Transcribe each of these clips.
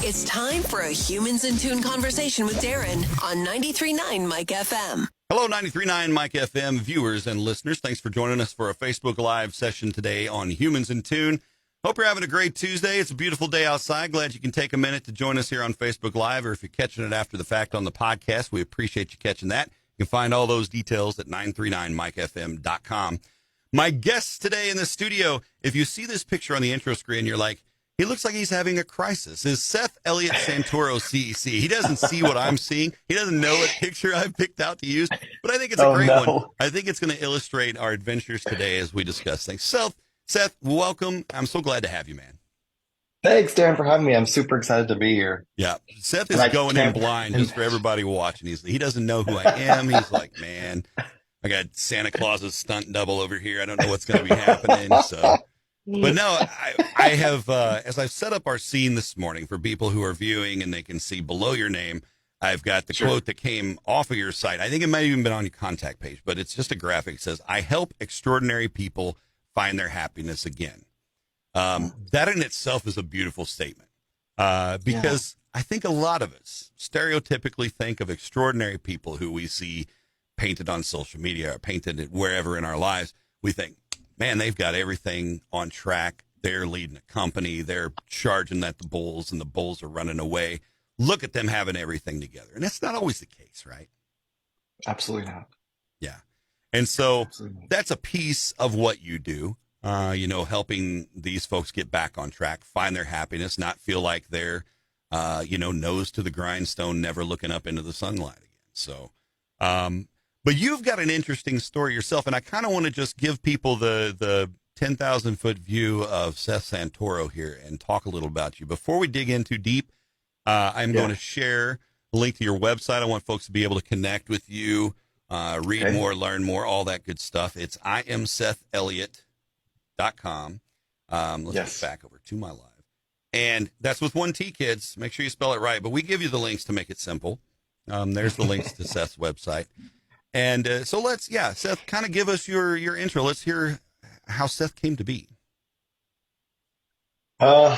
It's time for a Humans in Tune conversation with Darren on 93.9 Mike FM. Hello, 93.9 Mike FM viewers and listeners. Thanks for joining us for a Facebook Live session today on Humans in Tune. Hope you're having a great Tuesday. It's a beautiful day outside. Glad you can take a minute to join us here on Facebook Live, or if you're catching it after the fact on the podcast, we appreciate you catching that. You can find all those details at 939mikefm.com. My guests today in the studio, if you see this picture on the intro screen, you're like, he looks like he's having a crisis. Is Seth Elliott Santoro CEC. He doesn't see what I'm seeing. He doesn't know what picture I've picked out to use, but I think it's a great one. I think it's going to illustrate our adventures today as we discuss things. Seth, welcome. I'm so glad to have you, man. Thanks, Darren, for having me. I'm super excited to be here. Yeah, Seth is going in blind just for everybody watching. He doesn't know who I am. He's like, man, I got Santa Claus's stunt double over here. I don't know what's going to be happening. But no, I have, as I've set up our scene this morning for people who are viewing and they can see below your name, I've got the quote that came off of your site. I think it might have even been on your contact page, but it's just a graphic. It says, I help extraordinary people find their happiness again. That in itself is a beautiful statement, because I think a lot of us stereotypically think of extraordinary people who we see painted on social media or painted wherever in our lives. We think, man, they've got everything on track. They're leading a company. They're charging at the bulls, and the bulls are running away. Look at them having everything together. And that's not always the case, right? Absolutely not. Yeah. And so that's a piece of what you do, helping these folks get back on track, find their happiness, not feel like they're, nose to the grindstone, never looking up into the sunlight again. So, but you've got an interesting story yourself, and I kind of want to just give people the 10,000-foot view of Seth Santoro here and talk a little about you. Before we dig in too deep, I'm going to share a link to your website. I want folks to be able to connect with you, read more, learn more, all that good stuff. It's IamSethElliott.com. Let's get back over to my live. And that's with one T, kids. Make sure you spell it right. But we give you the links to make it simple. There's the links to Seth's website. And so Seth, kind of give us your intro. Let's hear how Seth came to be. So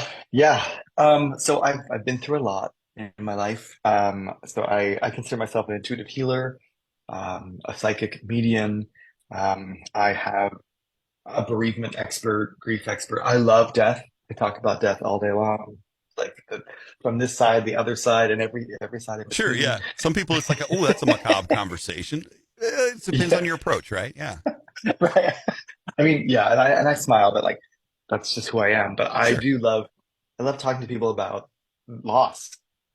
I've been through a lot in my life. So I consider myself an intuitive healer, a psychic medium. I have a bereavement expert, grief expert. I love death. I talk about death all day long. Like from this side, the other side, and every side of it. Sure, yeah. Some people, it's like, that's a macabre conversation. It depends on your approach, right? Yeah. Right. I mean, and I smile, but like that's just who I am. But I love talking to people about loss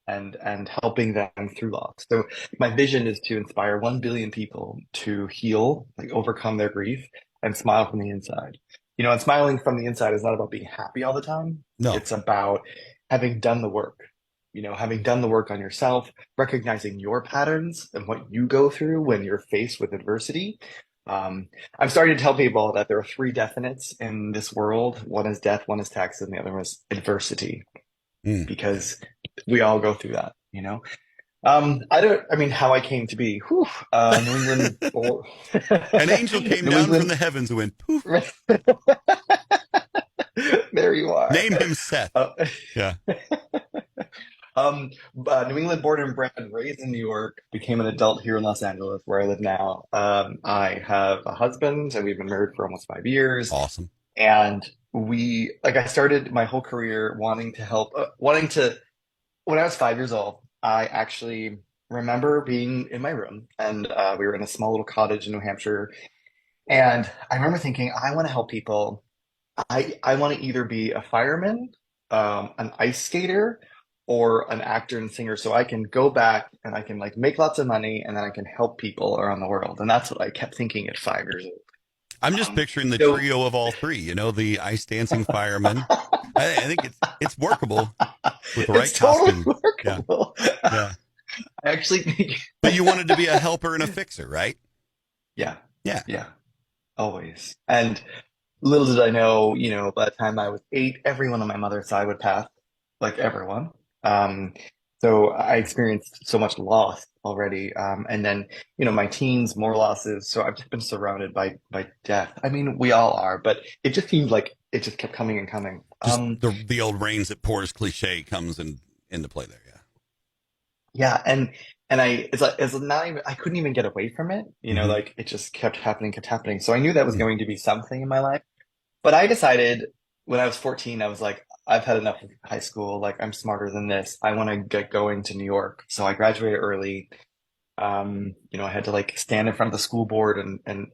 and helping them through loss. So my vision is to inspire 1 billion people to heal, like overcome their grief and smile from the inside. And smiling from the inside is not about being happy all the time. No. It's about having done the work. Having done the work on yourself, recognizing your patterns and what you go through when you're faced with adversity. I'm starting to tell people that there are 3 definites in this world. One is death, one is taxes, and the other one is adversity. Because we all go through that, how I came to be, New England. An angel came down from the heavens and went, poof. There you are. Name him Seth. Yeah. New England, born and bred, raised in New York, became an adult here in Los Angeles, where I live now. I have a husband, and we've been married for almost 5 years. Awesome. And I started my whole career wanting to help, when I was 5 years old, I actually remember being in my room, and we were in a small little cottage in New Hampshire. And I remember thinking, I want to help people. I want to either be a fireman, an ice skater, or an actor and singer, so I can go back and I can make lots of money, and then I can help people around the world. And that's what I kept thinking at 5 years old. I'm just picturing the trio of all three, the ice dancing fireman. I think it's workable with the right costume. Totally workable. Yeah. I actually think. But you wanted to be a helper and a fixer, right? Yeah. Yeah. Always. And little did I know, by the time I was 8, everyone on my mother's side would pass, like everyone. So I experienced so much loss already. And then, my teens, more losses. So I've just been surrounded by death. I mean, we all are, but it just seemed like it just kept coming and coming. The old rains that pours cliche comes and into play there. Yeah. Yeah, and it's not even I couldn't even get away from it. Hmm. Like it just kept happening, kept happening. So I knew that was Mm. going to be something in my life. But I decided when I was 14, I was like, I've had enough of high school. Like I'm smarter than this. I want to get going to New York. So I graduated early. I had to like stand in front of the school board and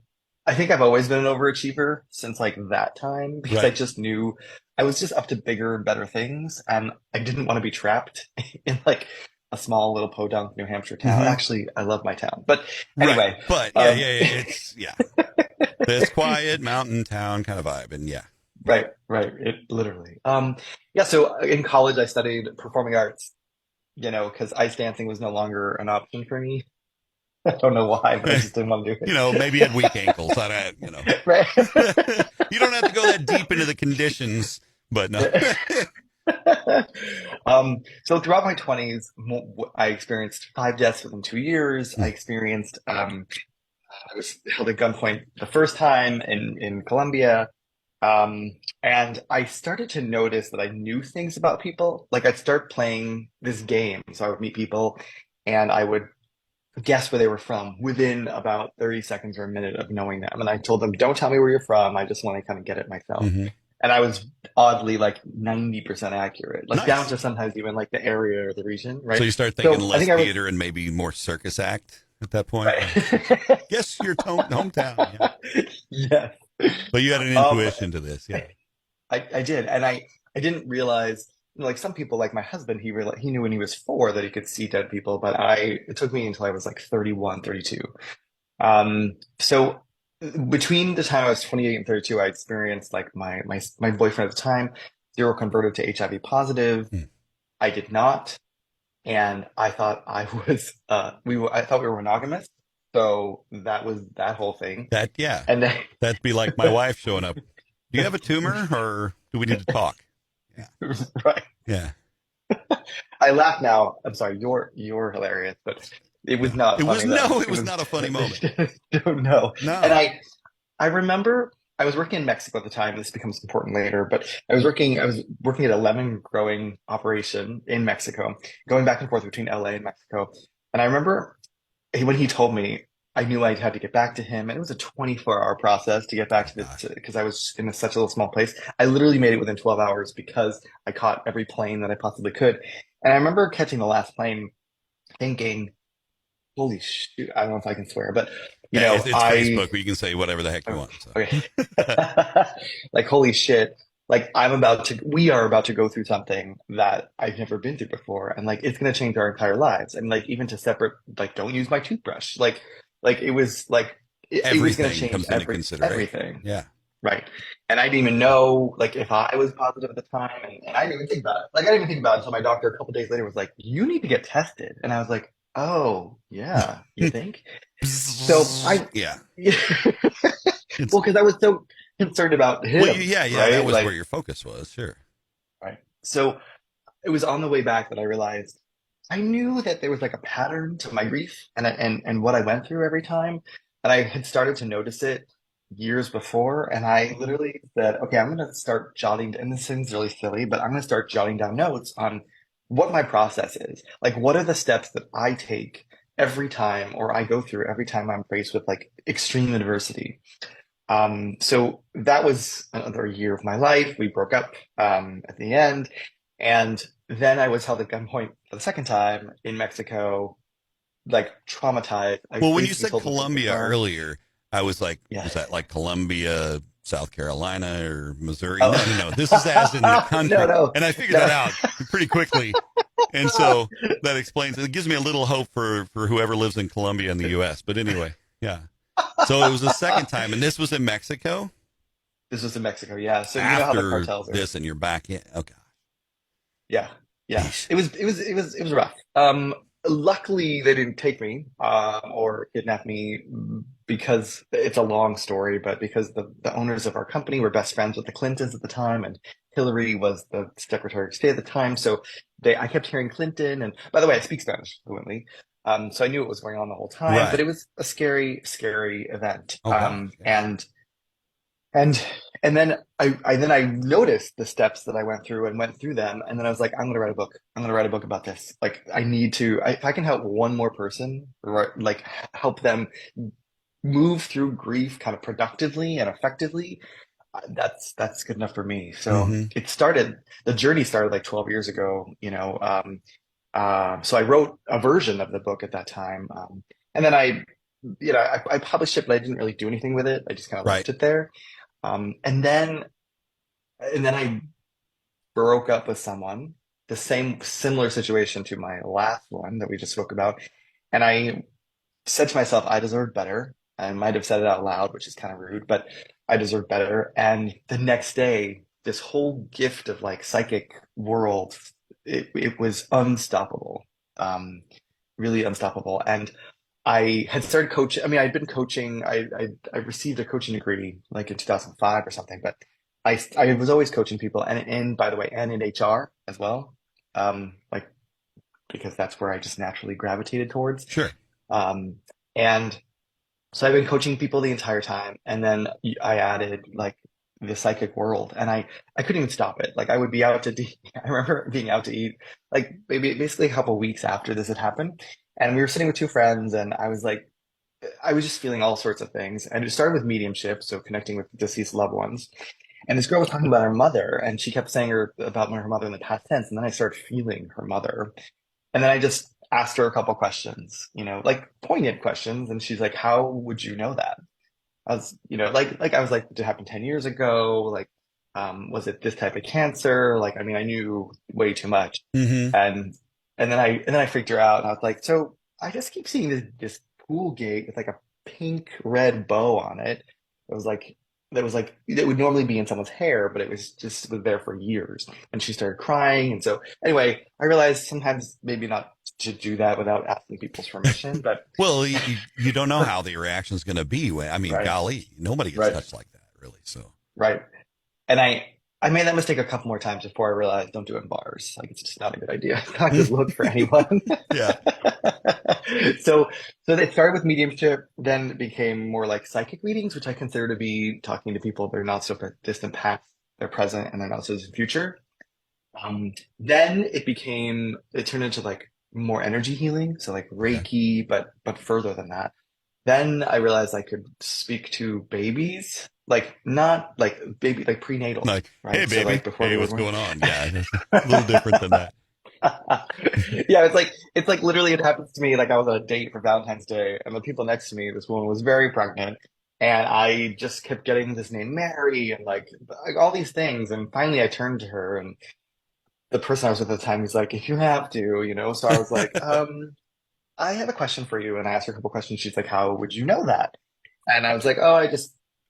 I think I've always been an overachiever since like that time because I Right. just knew I was just up to bigger and better things and I didn't want to be trapped in like a small little podunk New Hampshire town. Hmm. Actually, I love my town. But Right. anyway, But yeah, um yeah, yeah. It's yeah. This quiet mountain town kind of vibe, and yeah. right, it literally. Yeah, so in college I studied performing arts, because ice dancing was no longer an option for me. I don't know why, but I just didn't want to do Maybe you had it. weak ankles. I don't. Right. You don't have to go that deep into the conditions, but no. So throughout my 20s, I experienced 5 deaths within 2 years. I experienced, I was held at gunpoint the first time in Colombia. And I started to notice that I knew things about people. Like I'd start playing this game. So I would meet people and I would guess where they were from within about 30 seconds or a minute of knowing them. And I told them, don't tell me where you're from. I just want to kind of get it myself. Hmm. And I was oddly like 90% accurate, like down Nice. to sometimes even like the area or the region, So right? you start thinking So I less think I was theater and maybe more circus act at that point. right. Guess your hometown. Yeah. Yes. But you had an Um, intuition to this. Yeah. I did. And I didn't realize, like some people, like my husband, he knew when he was 4 that he could see dead people, but it took me until I was like 31, 32. So between the time I was 28 and 32, I experienced like my boyfriend at the time, seroconverted to HIV positive. Hmm. I did not. And I thought I was, I thought we were monogamous. So that was that whole thing. Yeah. And then, That'd be like my wife showing up. Do you have a tumor or do we need to talk? Yeah. right. Yeah. I laugh now. I'm sorry. You're hilarious, but it was Yeah. not It was funny then. it It was was, not a funny moment. no. And No. I remember I was working in Mexico at the time. This becomes important later, but I was working at a lemon growing operation in Mexico, going back and forth between LA and Mexico. And I remember when he told me, I knew I had to get back to him, and it was a 24-hour process to get back Oh to gosh. because I was in such a little small place. I literally made it within 12 hours because I caught every plane that I possibly could. And I remember catching the last plane thinking, holy shoot, I don't know if I can swear, but Yeah, it's I Facebook where you can say whatever the heck you want. So. okay. Like holy shit. Like we are about to go through something that I've never been through before. And like it's gonna change our entire lives. And like even to separate, like don't use my toothbrush. Like it was like it was gonna Everything change comes into consideration. everything. Yeah. Right. And I didn't even know like if I was positive at the time and I didn't even think about it. Like I didn't even think about it until my doctor a couple days later was like, you need to get tested. And I was like, oh yeah, you think? So I Yeah. well, because I was so concerned about him, Well, yeah, that right? was where Like, your focus was. Sure. right. So it was on the way back that I realized I knew that there was like a pattern to my grief and what I went through every time. And I had started to notice it years before. And I literally said, okay, I'm going to start jotting, and this seems really silly, but I'm going to start jotting down notes on what my process is. Like, what are the steps that I take every time or I go through every time I'm faced with like extreme adversity? So that was another year of my life. We broke up at the end. And then I was held at gunpoint for the second time in Mexico, like traumatized. I Well, when you basically said told them to take the Columbia car. earlier, I was like, was Yes. that like Columbia, South Carolina, or Missouri? Oh. No. This is as in the country. No, And I figured no. that out pretty quickly. And so that explains it. It gives me a little hope for whoever lives in Colombia in the U.S. But anyway, yeah. So it was the second time, and this was in Mexico This was in Mexico, yeah. So you know how the after cartels are. this, and you're back in. Oh, God. Yeah, yeah. Yeesh. It was rough. Luckily they didn't take me or kidnap me because it's a long story, but because the owners of our company were best friends with the Clintons at the time, and Hillary was the Secretary of State at the time. So I kept hearing Clinton, and by the way, I speak Spanish fluently. So I knew what was going on the whole time, but Right. it was a scary, scary event. Oh, gosh. Yeah. And and then I noticed the steps that I went through and went through them, and then I was like, I'm gonna write a book. I'm gonna write a book about this. Like I need to. If I can help one more person, like help them move through grief kind of productively and effectively, that's good enough for me. So Hmm. the journey started like 12 years ago. So I wrote a version of the book at that time, and then I published it, but I didn't really do anything with it. I just kind of Right. left it there. Um, and then and then I broke up with someone, the same similar situation to my last one that we just spoke about. And I said to myself, I deserve better. I might have said it out loud, which is kind of rude, but I deserve better. And the next day, this whole gift of like psychic world, it was unstoppable, um, really unstoppable. And I had started coaching. I mean, I'd been coaching. I received a coaching degree like in 2005 or something, but I was always coaching people, and by the way, and in HR as well, like because that's where I just naturally gravitated towards. Sure. Um, and so I've been coaching people the entire time, and then I added like the psychic world, and I couldn't even stop it. Like I would be out to I remember being out to eat, like maybe basically a couple weeks after this had happened, and we were sitting with two friends, and I was just feeling all sorts of things, and it started with mediumship, so connecting with deceased loved ones. And this girl was talking about her mother, and she kept saying about her mother in the past tense, and then I started feeling her mother. And then I just asked her a couple questions, like poignant questions. And she's like, "How would you know that?" I was, I was like, "Did it happen 10 years ago? Like, was it this type of cancer?" Like, I mean, I knew way too much. Hmm. And and then I freaked her out, and I was like, "So I just keep seeing this pool gate with like a pink red bow on it. It was like it would normally be in someone's hair, but it was there for years." And she started crying, and so anyway, I realized sometimes maybe not to do that without asking people's permission, but Well, you don't know how the reaction is going to be. I mean, right, golly, nobody gets right, touched like that, really. So, right. And I made that mistake a couple more times before I realized don't do it in bars. Like it's just not a good idea. It's not a good look for anyone. yeah. So so it started with mediumship, then it became more like psychic readings, which I consider to be talking to people that are not so distant past, they're present, and they're not so distant future. Then it turned into like more energy healing, so like Okay. Reiki, but further than that. Then I realized I could speak to babies, like not like baby, like prenatal, Like, hey, right? So baby. like before Hey, they were what's born. going on? Yeah, it's a little different than that. Yeah, it's like literally it happens to me like I was on a date for Valentine's Day, and the people next to me, this woman was very pregnant, and I just kept getting this name Mary and like all these things, and finally I turned to her, and the person I was with at the time, he's like, "If you have to, you know." So I was like, I have a question for you, and I asked her a couple questions. She's like, "How would you know that?" And I was like, "Oh,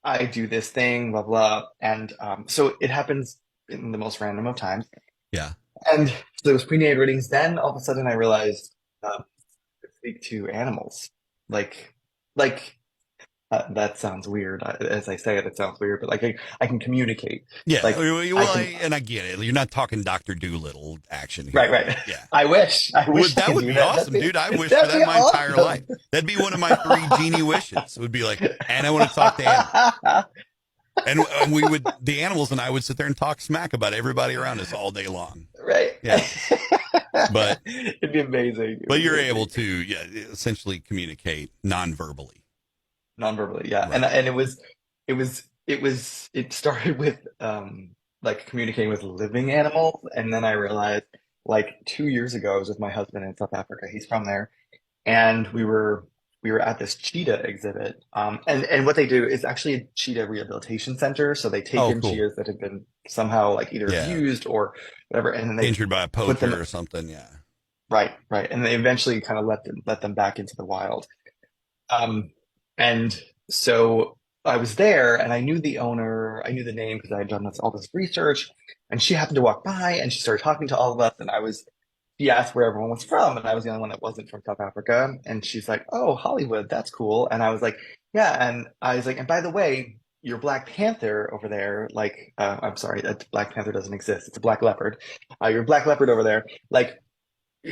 I do this thing, blah blah." And so it happens in the most random of times. Yeah. And so there was prenatal readings. Then all of a sudden, I realized I speak to animals, like like that sounds weird. As I say it, it sounds weird, but like I can communicate. Yeah. Like I can. And I get it. You're not talking Dr. Doolittle action Right, here. right. Yeah. I wish I That could would do be that. awesome, dude. I wish for That'd that be my entire awesome. life. That'd be one of my three genie wishes. It would be like, and I want to talk to animals. And the animals and I would sit there and talk smack about everybody around us all day long. Right. Yeah. But, It'd be amazing. It but would be you're able amazing. to, yeah, essentially communicate non-verbally. Non-verbally, yeah. And Right. and it started with like communicating with living animals, and then I realized like 2 years ago I was with my husband in South Africa. He's from there, and we were at this cheetah exhibit. And what they do is actually a cheetah rehabilitation center. So they take Oh, in cool. cheetahs that have been somehow like either Yeah. abused or whatever, and then they Injured by a put them poacher or something. Yeah. right, right, and they eventually kind of let them back into the wild. Um, and so I was there, and I knew the owner, I knew the name because I had done all this research. And she happened to walk by, and she started talking to all of us. And she asked where everyone was from, and I was the only one that wasn't from South Africa. And she's like, "Oh, Hollywood, that's cool." And I was like, "Yeah." And I was like, "And by the way, your Black Panther over there, like, I'm sorry, that Black Panther doesn't exist. It's a black leopard. Your black leopard over there, like."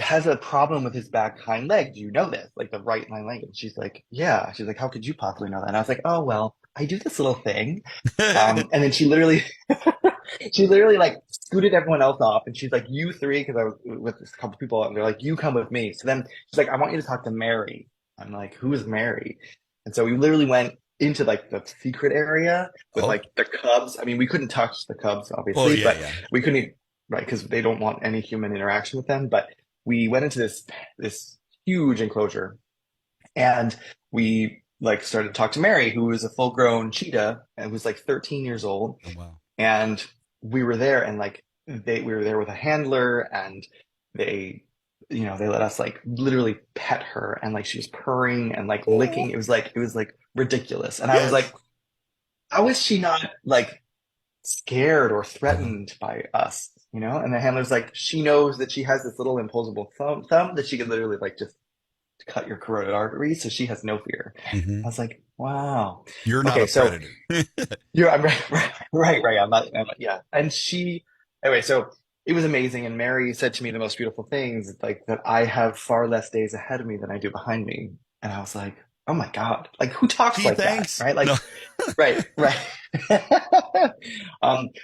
Has a problem with his back hind leg. Do you know this? Like the right hind leg. And she's like, yeah. She's like, how could you possibly know that? And I was like, oh, well. I do this little thing. And then she literally like scooted everyone else off, and she's like, "You three," because I was with a couple people, and they're like, "You come with me." So then she's like, "I want you to talk to Mary." I'm like, "Who is Mary?" And so we literally went into like the secret area with Oh, like the cubs. I mean, we couldn't touch the cubs, oh obviously, yeah, but yeah. we couldn't, right? Because they don't want any human interaction with them. But we went into this huge enclosure, and we like started to talk to Mary, who was a full grown cheetah and was like 13 years old. Oh wow. And we were there, and like we were there with a handler, and they they let us like literally pet her, and like she was purring and like licking. It was like ridiculous. And I was Yes. like, how is she not like scared or Uh-huh. threatened by us? And the handler's like, she knows that she has this little imposable thumb that she could literally like just cut your carotid artery, so she has no fear. Hmm. I was like, wow. You're not Okay, a so predator. I'm right, right. Yeah. And anyway, so it was amazing. And Mary said to me the most beautiful things, like that I have far less days ahead of me than I do behind me. And I was like, oh my God, like who talks Gee, like that? thanks. Right? No. Like, right, right.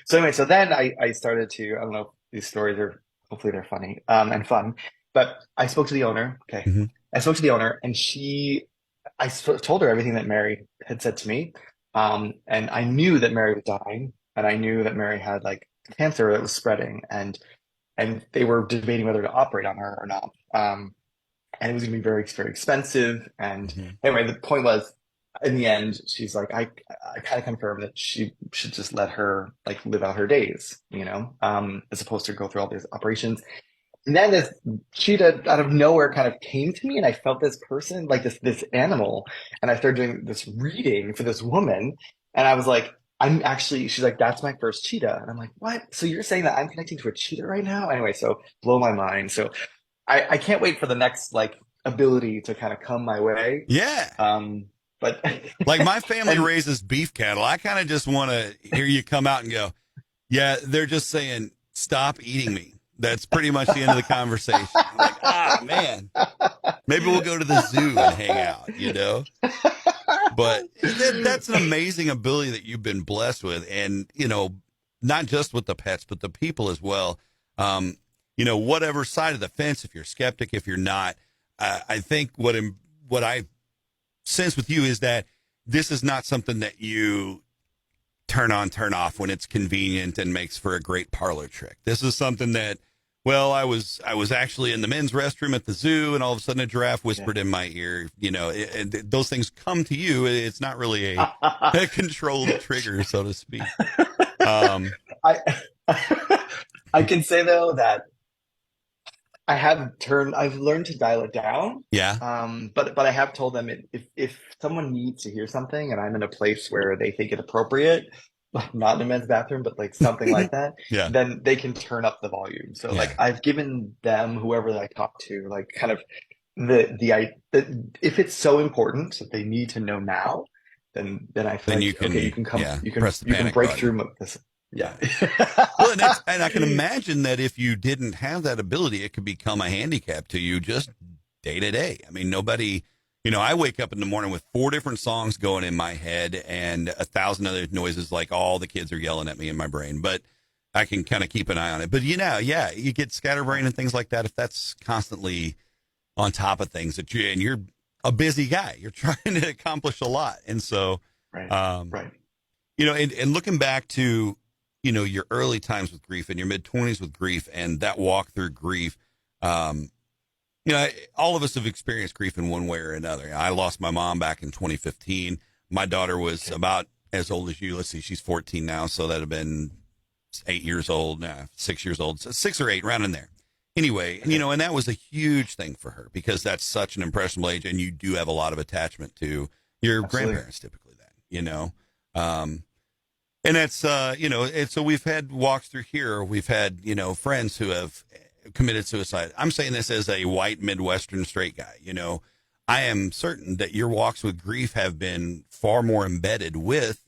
So anyway, so then I started to, I don't know, if these stories are, hopefully they're funny, and fun, but I spoke to the owner. Okay. Hmm. I spoke to the owner, and told her everything that Mary had said to me. And I knew that Mary was dying, and I knew that Mary had like cancer that was spreading, and they were debating whether to operate on her or not. And it was going to be very, very expensive. And Hmm. anyway, the point was, in the end, she's like, I kind of confirmed that she should just let her like live out her days, as opposed to go through all these operations. And then this cheetah out of nowhere kind of came to me, and I felt this person, like this animal, and I started doing this reading for this woman, and I was like, she's like, that's my first cheetah, and I'm like, what? So you're saying that I'm connecting to a cheetah right now? Anyway, so blow my mind. So I can't wait for the next like ability to kind of come my way. Yeah. But Like my family and raises beef cattle. I kind of just want to hear you come out and go, yeah, they're just saying, stop eating me. That's pretty much the end of the conversation. I'm like, man, maybe we'll go to the zoo and hang out. But that's an amazing ability that you've been blessed with. And, not just with the pets, but the people as well. Whatever side of the fence, if you're skeptic, if you're not, I think what I sense with you is that this is not something that you turn on, turn off when it's convenient and makes for a great parlor trick. This is something that, well, I was actually in the men's restroom at the zoo, and all of a sudden a giraffe whispered in my ear. Those things come to you. It's not really a controlled trigger, so to speak. I I can say though that I've learned to dial it down. Yeah, But I have told them, if someone needs to hear something and I'm in a place where they think it appropriate, like not in a men's bathroom, but like something like that, yeah, then they can turn up the volume. So yeah. like I've given them, whoever I talk to, like kind of the if it's so important that they need to know now, then I feel Then you like, okay, you can, can come, yeah, you can press the you can panic break button. through this. Yeah. Yeah. Well, and I can imagine that if you didn't have that ability, it could become a handicap to you just day to day. I mean, nobody, I wake up in the morning with 4 different songs going in my head and 1,000 other noises, like all the kids are yelling at me in my brain, but I can kind of keep an eye on it. But, yeah, you get scatterbrain and things like that. If that's constantly on top of things and you're a busy guy, you're trying to accomplish a lot. And so, Right. um, Right. and looking back to, your early times with grief and your mid-20s with grief and that walk through grief, all of us have experienced grief in one way or another. I lost my mom back in 2015. My daughter was about as old as you. Let's see, she's 14 now, so that'd have been 8 years old, 6 years old, so 6 or 8, around in there. Anyway, and that was a huge thing for her because that's such an impressionable age, and you do have a lot of attachment to your grandparents typically then, and that's, so we've had walks through here. We've had, friends who have committed suicide. I'm saying this as a white Midwestern straight guy. I am certain that your walks with grief have been far more embedded with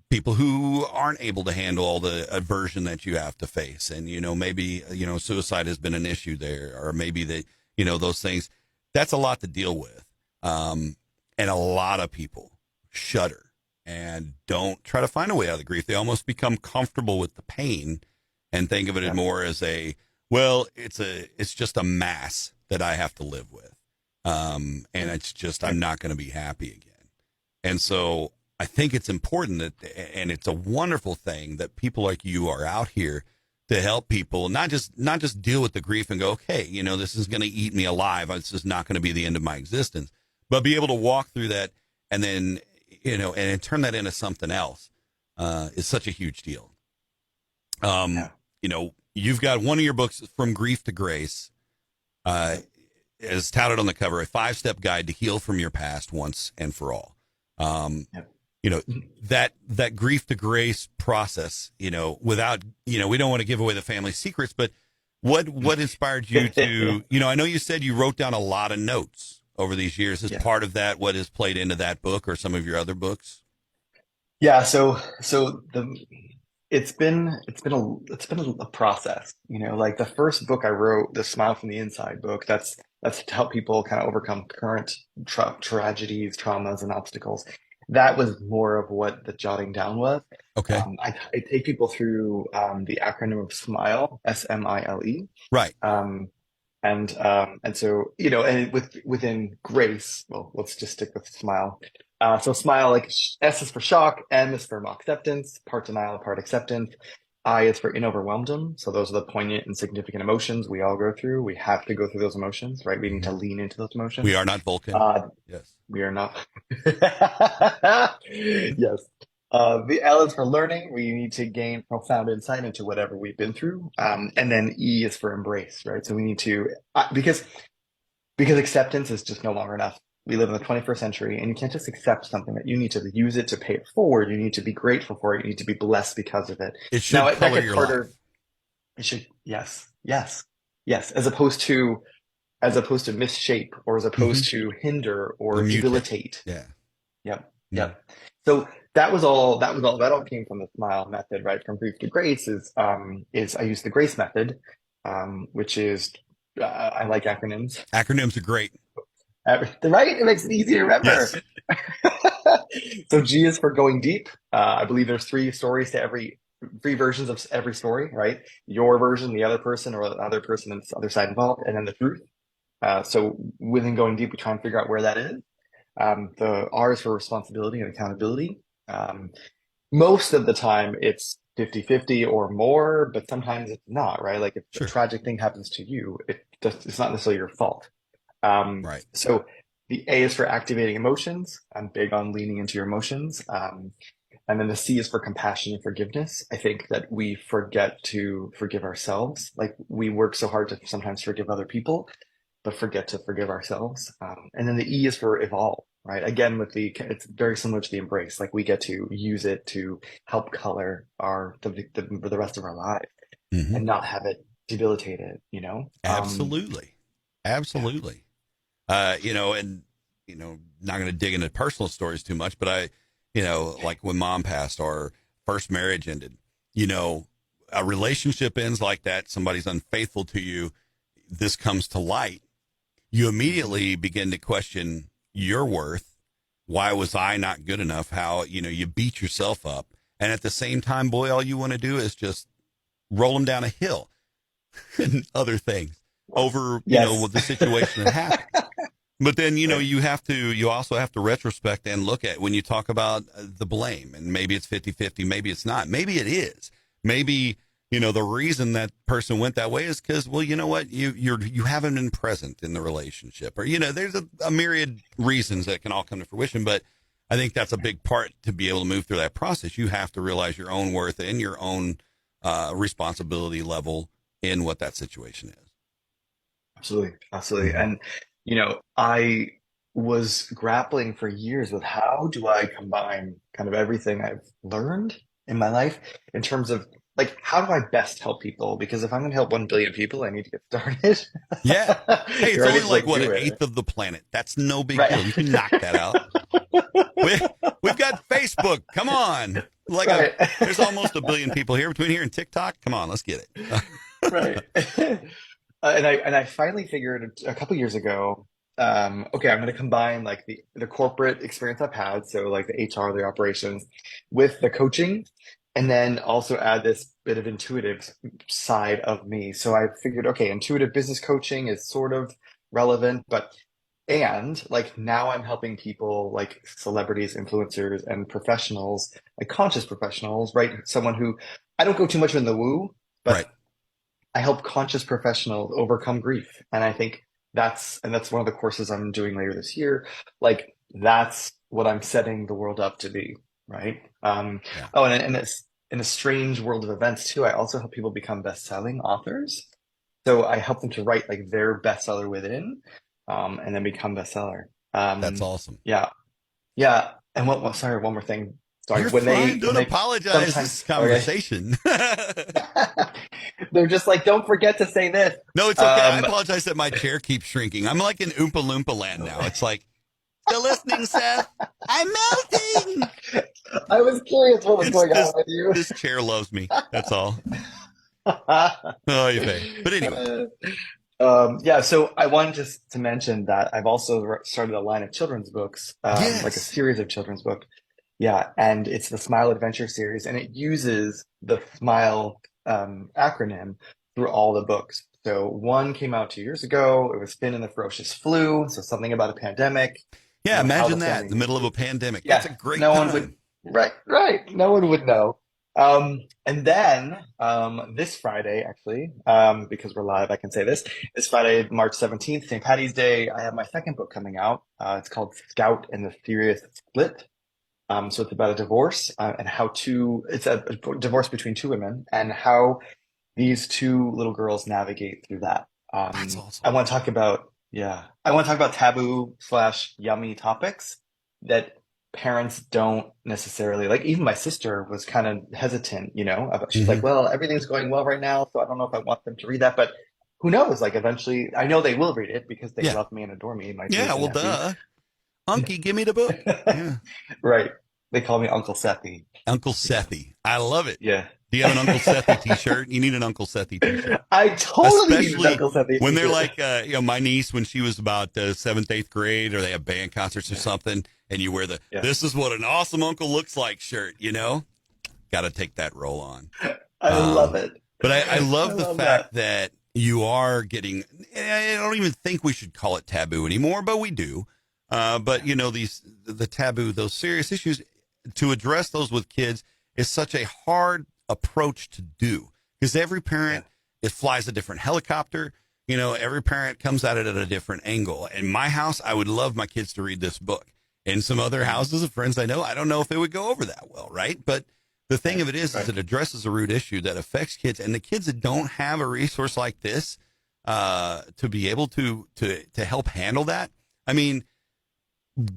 people who aren't able to handle all the aversion that you have to face. And, maybe, suicide has been an issue there, or maybe that, those things. That's a lot to deal with. And a lot of people shudder and don't try to find a way out of the grief. They almost become comfortable with the pain and think of it more as it's just a mass that I have to live with. And it's just, I'm not going to be happy again. And so I think it's important and it's a wonderful thing that people like you are out here to help people, not just deal with the grief and go, okay, this is going to eat me alive. This is not going to be the end of my existence, but be able to walk through that and then, and turn that into something else, is such a huge deal. You've got one of your books, From Grief to Grace, is touted on the cover, a 5-step guide to heal from your past once and for all. That grief to grace process, without, we don't want to give away the family secrets, but what inspired you to, I know you said you wrote down a lot of notes over these years. Is part of that what has played into that book or some of your other books? Yeah. It's been a process, like the first book I wrote, the Smile from the Inside book, that's to help people kind of overcome current tragedies, traumas, and obstacles. That was more of what the jotting down was. Okay. I take people through the acronym of SMILE, SMILE. Right. And so, and within grace, well, let's just stick with SMILE. So SMILE, like S is for shock, M is for acceptance, part denial, part acceptance. I is for overwhelmed. So those are the poignant and significant emotions we all go through. We have to go through those emotions, right? We need to lean into those emotions. We are not Vulcan. Yes. We are not. Yes. The L is for learning. We need to gain profound insight into whatever we've been through. And then E is for embrace, right? So we need to, because acceptance is just no longer enough. We live in the 21st century, and you can't just accept something. That you need to use it to pay it forward. You need to be grateful for it. You need to be blessed because of it. It should color your life. It should, yes. As opposed to misshape, or as opposed to hinder or debilitate. Yeah. Yep. So that all came from the SMILE method, right? From grief to grace is I use the GRACE method, which is I like acronyms. Acronyms are great. Right? It makes it easy to remember. Yes. So G is for going deep. I believe there's 3 versions of every story, right? Your version, the other person, or the other person and the other side involved, and then the truth. So within going deep, we try and figure out where that is. The R is for responsibility and accountability. Most of the time it's 50-50 or more, but sometimes it's not, right? Like if a tragic thing happens to you, it's not necessarily your fault. Right. So the A is for activating emotions. I'm big on leaning into your emotions. And then the C is for compassion and forgiveness. I think that we forget to forgive ourselves. Like we work so hard to sometimes forgive other people, but forget to forgive ourselves. And then the E is for evolve, right? Again, it's very similar to the embrace. Like we get to use it to help color the rest of our lives, and not have it debilitated, Absolutely. Absolutely. Not going to dig into personal stories too much, but like when Mom passed, our first marriage ended, a relationship ends like that. Somebody's unfaithful to you. This comes to light. You immediately begin to question your worth. Why was I not good enough? How, you beat yourself up. And at the same time, boy, all you want to do is just roll them down a hill and other things over, with the situation that happened. But then, you also have to retrospect and look at when you talk about the blame, and maybe it's 50-50, maybe it's not, maybe it is, maybe, the reason that person went that way is because, well, you know what, you haven't been present in the relationship, or, there's a myriad reasons that can all come to fruition. But I think that's a big part to be able to move through that process. You have to realize your own worth and your own responsibility level in what that situation is. Absolutely. And, I was grappling for years with how do I combine kind of everything I've learned in my life in terms of like, how do I best help people? Because if I'm going to help 1 billion people, I need to get started. Yeah. Hey, it's only like an eighth of the planet. That's no big deal. You can knock that out. We've got Facebook. Come on. There's almost 1 billion people here between here and TikTok. Come on, let's get it. Right. And I finally figured a couple years ago, okay, I'm going to combine like the corporate experience I've had, so like the HR, the operations, with the coaching, and then also add this bit of intuitive side of me. So I figured, okay, intuitive business coaching is sort of relevant, but and like now I'm helping people like celebrities, influencers, and professionals, like conscious professionals, right? Someone who I don't go too much in the woo, Right. but I help conscious professionals overcome grief. And I think that's one of the courses I'm doing later this year. Like that's what I'm setting the world up to be, right? Yeah. Oh, and in a strange world of events too, I also help people become best-selling authors. So I help them to write like their bestseller within, and then become bestseller. That's awesome. Yeah, yeah. And sorry, one more thing. Sorry, You're fine. Don't apologize. This is sometimes, okay. conversation. They're just like, don't forget to say this. No, it's okay. I apologize that my chair keeps shrinking. I'm like in Oompa Loompa land now. It's like, still listening, Seth? I'm melting. I was curious what was going on with you. This chair loves me. That's all. Oh, you pay. But anyway. Yeah, so I wanted just to mention that I've also started a line of children's books, Yes. like a series of children's books. Yeah, and it's the Smile Adventure series, and it uses the Smile acronym through all the books. So one came out 2 years ago. It was Finn and the Ferocious Flu, so something about a pandemic. Yeah, imagine that in the middle of a pandemic. Yeah, that's a great no time. one would, right. No one would know. And then this Friday, actually, because we're live, I can say this Friday, March 17th, St. Patty's Day, I have my second book coming out. It's called Scout and the Furious Split. So it's about a divorce and it's a divorce between two women and how these two little girls navigate through that. That's awesome. I want to talk about taboo / yummy topics that parents don't necessarily like. Even my sister was kind of hesitant, she's like, well, everything's going well right now, so I don't know if I want them to read that, but who knows? Like eventually, I know they will read it because they love me and adore me. Duh. Unky, give me the book. Yeah. Right. They call me Uncle Sethy. Uncle Sethy. I love it. Yeah. Do you have an Uncle Sethy t-shirt? You need an Uncle Sethy t-shirt. I totally need an Uncle Sethy t-shirt. When they're like, my niece, when she was about 7th, 8th grade, or they have band concerts or something, and you wear this is what an awesome uncle looks like shirt, Got to take that role on. I love it. But I love the fact that you are getting, I don't even think we should call it taboo anymore, but we do. But the taboo, those serious issues, to address those with kids is such a hard approach to do, because every parent, it flies a different helicopter. Every parent comes at it at a different angle. In my house, I would love my kids to read this book. In some other houses of friends I know, I don't know if it would go over that well, right? But the thing of it is it addresses a root issue that affects kids, and the kids that don't have a resource like this to be able to help handle that. I mean,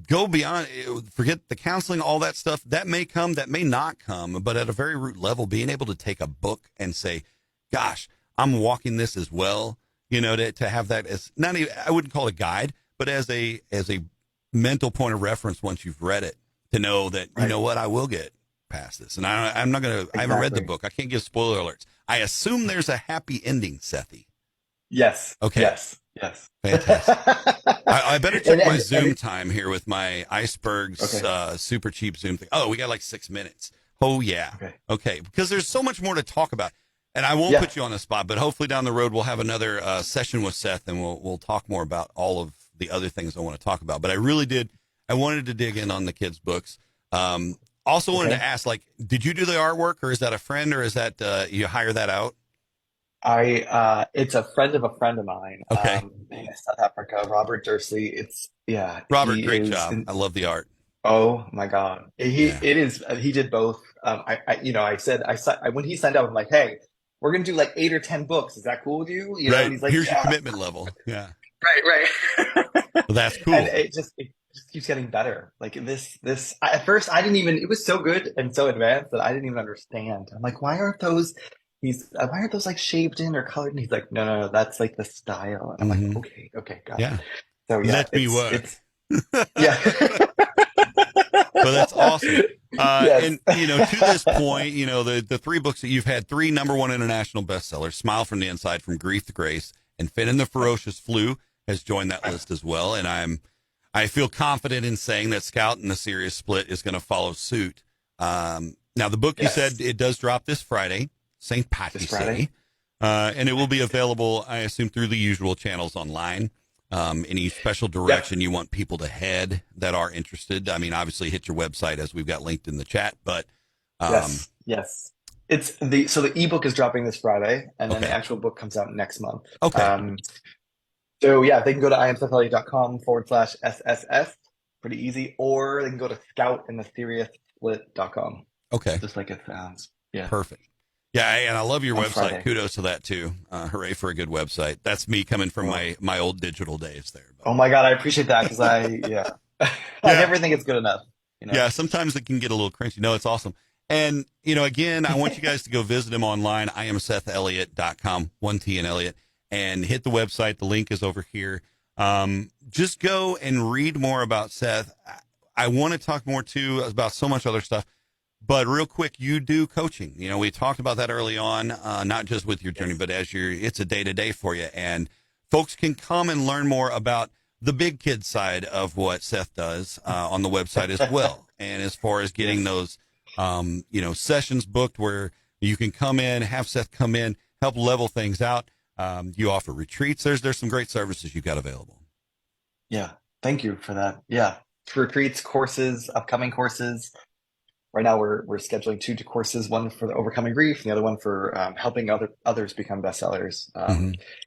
go beyond, forget the counseling, all that stuff. That may come, that may not come, but at a very root level, being able to take a book and say, gosh, I'm walking this as well, to have that as not even, I wouldn't call it a guide, but as a mental point of reference once you've read it, to know that, you know what, I will get past this. And I'm not going to, I haven't read the book. I can't give spoiler alerts. I assume there's a happy ending, Sethy. Yes. Okay. Yes. Fantastic. I better check my Zoom time here with my Iceberg's super cheap Zoom thing. Oh, we got like 6 minutes. Oh, yeah. Okay. Because there's so much more to talk about. And I won't put you on the spot, but hopefully down the road we'll have another session with Seth, and we'll talk more about all of the other things I want to talk about. But I wanted to dig in on the kids' books. Also wanted to ask, like, did you do the artwork, or is that a friend, or is that you hire that out? It's a friend of mine. Okay. In South Africa, Robert Dursley. Robert, great job. I love the art. Oh my God. He did both. When he signed up, I'm like, hey, we're going to do like 8 or 10 books. Is that cool with you? And he's like, here's your commitment level. Yeah. Right. Well, that's cool. And it just keeps getting better. Like at first I didn't even, it was so good and so advanced that I didn't even understand. I'm like, why aren't those like shaved in or colored? And he's like, no, that's like the style. And I'm like, okay, got it. So let me work. Yeah. Well, that's awesome. And to this point, the 3 books that you've had, 3 #1 international bestsellers: Smile from the Inside, From Grief to Grace, and Finn and the Ferocious Flu. has joined that list as well. And I feel confident in saying that Scout and the Serious Split is going to follow suit. Now, the book, you said it does drop this Friday, St. Patrick's Day. And it will be available, I assume, through the usual channels online. Any special direction you want people to head that are interested? I mean, obviously hit your website as we've got linked in the chat, but yes. It's so the ebook is dropping this Friday, and then the actual book comes out next month. Okay. So yeah, they can go to imsethelliot.com/SSS, pretty easy, or they can go to scoutandtheserioussplit.com. Okay. Just like it sounds. Yeah. Perfect. Yeah, and I love your website. Friday. Kudos to that too. Hooray for a good website. That's me coming from my old digital days there. But. Oh my God, I appreciate that because I never think it's good enough. You know? Yeah, sometimes it can get a little cringy. No, it's awesome. And, you know, again, I want you guys to go visit him online. I am SethElliott.com, 1T in Elliott, and hit the website. The link is over here. Just go and read more about Seth. I want to talk more too about so much other stuff. But real quick, you do coaching. You know, we talked about that early on, not just with your journey, but it's a day-to-day for you. And folks can come and learn more about the big kid side of what Seth does on the website as well. And as far as getting those, sessions booked where you can come in, have Seth come in, help level things out. You offer retreats. There's some great services you've got available. Yeah. Thank you for that. Yeah. Retreats, courses, upcoming courses. Right now, we're scheduling 2 courses, one for the overcoming grief, and the other one for helping others become bestsellers.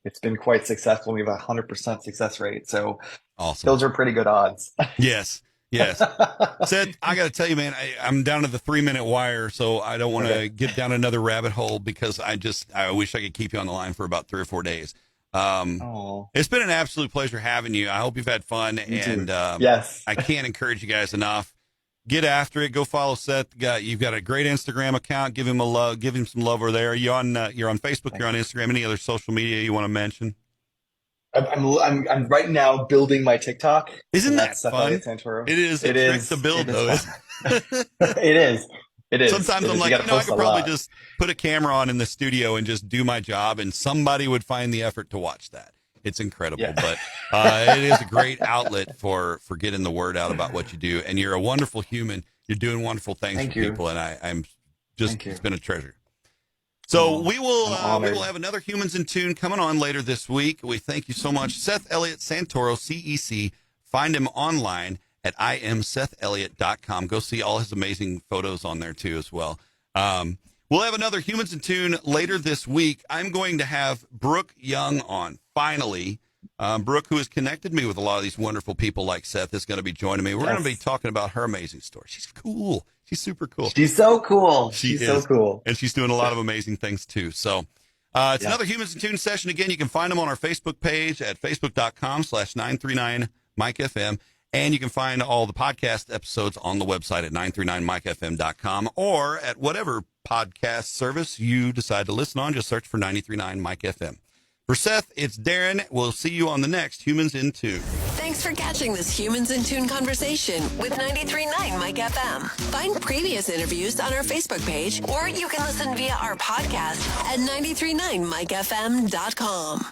It's been quite successful. We have a 100% success rate, so awesome. Those are pretty good odds. Yes. Seth, I got to tell you, man, I'm down to the 3-minute wire, so I don't want to get down another rabbit hole because I wish I could keep you on the line for about 3 or 4 days. It's been an absolute pleasure having you. I hope you've had fun, and yes, I can't encourage you guys enough. Get after it. Go follow Seth. You've got a great Instagram account. Give him some love over there. You're on Facebook. You're on Instagram. Any other social media you want to mention? I'm right now building my TikTok. Isn't that fun? Santoro. It is. It is to build though. It is. Sometimes I'm like, I could probably just put a camera on in the studio and just do my job, and somebody would find the effort to watch that. It's incredible, but it is a great outlet for getting the word out about what you do. And you're a wonderful human. You're doing wonderful things for people, and I'm just it's been a treasure. So we will have another Humans in Tune coming on later this week. We thank you so much, Seth Elliott Santoro, CEC. Find him online at imsethelliott.com. Go see all his amazing photos on there too as well. We'll have another Humans in Tune later this week. I'm going to have Brooke Young on, finally. Brooke, who has connected me with a lot of these wonderful people like Seth, is going to be joining me. We're going to be talking about her amazing story. She's cool. She's super cool. She's so cool. She's so cool. And she's doing a lot of amazing things, too. So it's another Humans in Tune session. Again, you can find them on our Facebook page at facebook.com/939MikeFM. And you can find all the podcast episodes on the website at 939mikefm.com or at whatever podcast service you decide to listen on. Just search for 939 Mike FM. For Seth, it's Darren. We'll see you on the next Humans in Tune. Thanks for catching this Humans in Tune conversation with 93.9 Mike FM. Find previous interviews on our Facebook page, or you can listen via our podcast at 939mikefm.com.